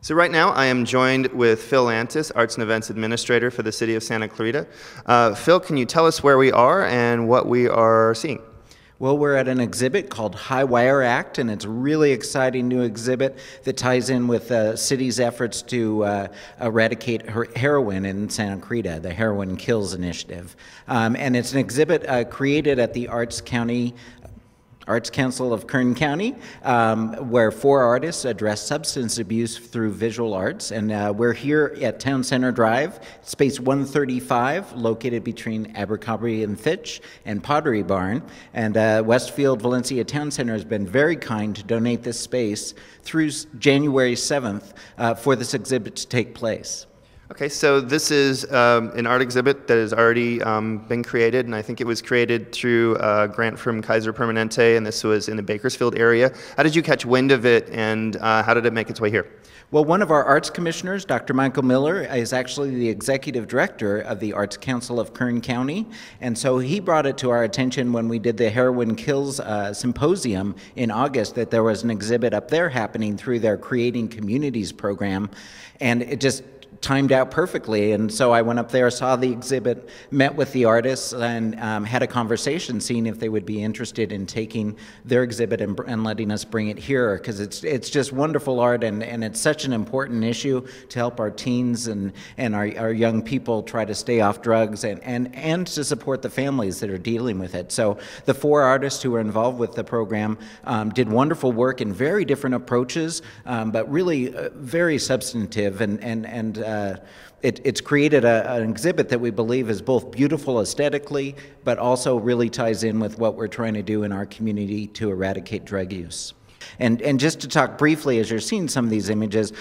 So right now I am joined with Phil Antis, Arts and Events Administrator for the City of Santa Clarita. Phil, can you tell us where we are and what we are seeing? Well, we're at an exhibit called Highwire Act, and it's a really exciting new exhibit that ties in with the city's efforts to eradicate heroin in Santa Clarita, the Heroin Kills Initiative. And it's an exhibit created at the Arts Council of Kern County, where 4 artists address substance abuse through visual arts. And we're here at Town Center Drive, space 135, located between Abercrombie and Fitch and Pottery Barn. And Westfield Valencia Town Center has been very kind to donate this space through January 7th for this exhibit to take place. Okay, so this is an art exhibit that has already been created, and I think it was created through a grant from Kaiser Permanente, and this was in the Bakersfield area. How did you catch wind of it, and how did it make its way here? Well, one of our arts commissioners, Dr. Michael Miller, is actually the executive director of the Arts Council of Kern County, and so he brought it to our attention when we did the Heroin Kills Symposium in August that there was an exhibit up there happening through their Creating Communities program, and it just timed out perfectly. And so I went up there, saw the exhibit, met with the artists, and had a conversation seeing if they would be interested in taking their exhibit and letting us bring it here, because it's just wonderful art, and it's such an important issue to help our teens and our young people try to stay off drugs and to support the families that are dealing with it. So the 4 artists who were involved with the program did wonderful work in very different approaches, but really very substantive, and it's created an exhibit that we believe is both beautiful aesthetically, but also really ties in with what we're trying to do in our community to eradicate drug use. And just to talk briefly, as you're seeing some of these images,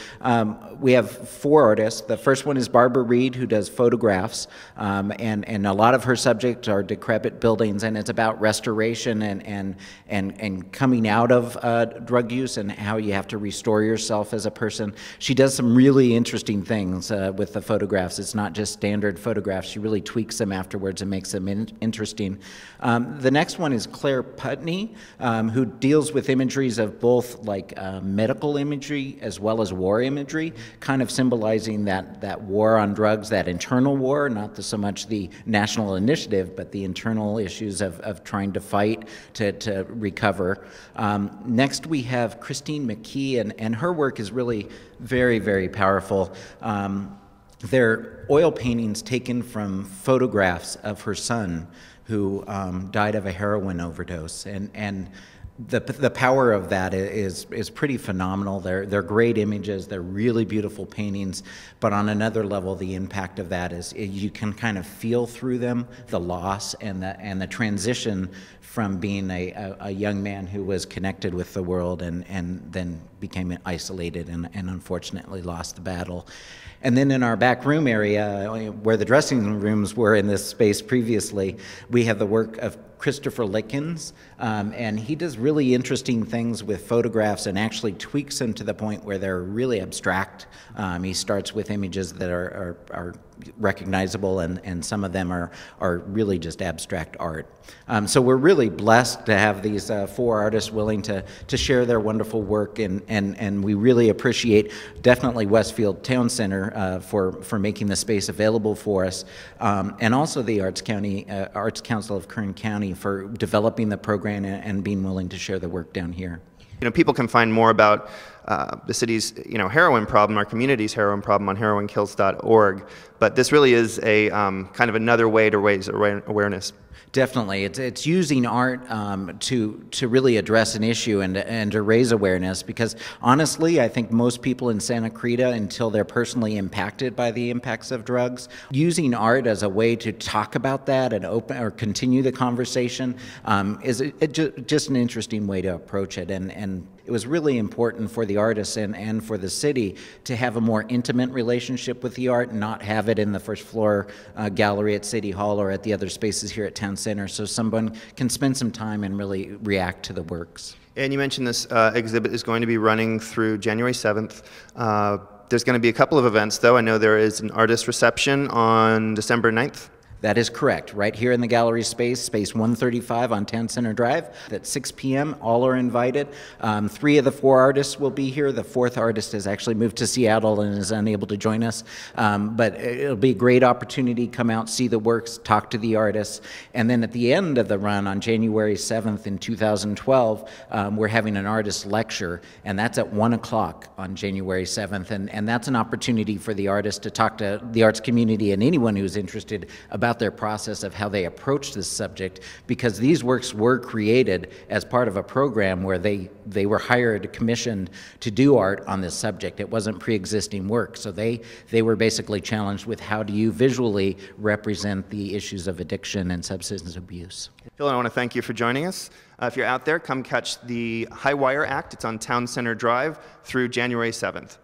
we have 4 artists. The first one is Barbara Reed, who does photographs, and a lot of her subjects are decrepit buildings, and it's about restoration and coming out of drug use and how you have to restore yourself as a person. She does some really interesting things with the photographs. It's not just standard photographs. She really tweaks them afterwards and makes them interesting. The next one is Claire Putney, who deals with imageries of both like medical imagery as well as war imagery, kind of symbolizing that war on drugs, that internal war, not so much the national initiative, but the internal issues of trying to fight to recover. Next we have Christine McKee, and her work is really very, very powerful. They're oil paintings taken from photographs of her son who died of a heroin overdose, and the power of that is pretty phenomenal. They're great images. They're really beautiful paintings. But on another level, the impact of that is you can kind of feel through them the loss and the transition from being a young man who was connected with the world and then became isolated and unfortunately lost the battle. And then in our back room area, where the dressing rooms were in this space previously, we have the work of Christopher Lickens, and he does really interesting things with photographs and actually tweaks them to the point where they're really abstract. He starts with images that are recognizable, and some of them are really just abstract art. So we're really blessed to have these 4 artists willing to share their wonderful work, and we really appreciate definitely Westfield Town Center for making the space available for us, and also the Arts Council of Kern County for developing the program and being willing to share the work down here. People can find more about the city's heroin problem, our community's heroin problem, on heroinkills.org. But this really is a kind of another way to raise awareness. Definitely, it's using art to really address an issue and to raise awareness, because honestly, I think most people in Santa Clarita, until they're personally impacted by the impacts of drugs, using art as a way to talk about that and open or continue the conversation is just an interesting way to approach it. And it was really important for the artists and for the city to have a more intimate relationship with the art and not have it in the first floor gallery at City Hall or at the other spaces here at Town Center, so someone can spend some time and really react to the works. And you mentioned this exhibit is going to be running through January 7th. There's going to be a couple of events, though. I know there is an artist reception on December 9th. That is correct. Right here in the gallery space, space 135 on Town Center Drive. At 6 p.m., all are invited. 3 of the 4 artists will be here. The 4th artist has actually moved to Seattle and is unable to join us. But it'll be a great opportunity. Come out, see the works, talk to the artists. And then at the end of the run on January 7th in 2012, we're having an artist lecture, and that's at 1 o'clock on January 7th. And that's an opportunity for the artists to talk to the arts community and anyone who's interested about their process of how they approach this subject, because these works were created as part of a program where they were hired, commissioned to do art on this subject. It wasn't pre-existing work, so they were basically challenged with how do you visually represent the issues of addiction and substance abuse. Phil, I want to thank you for joining us. If you're out there, come catch the Highwire Act. It's on Town Center Drive through January 7th.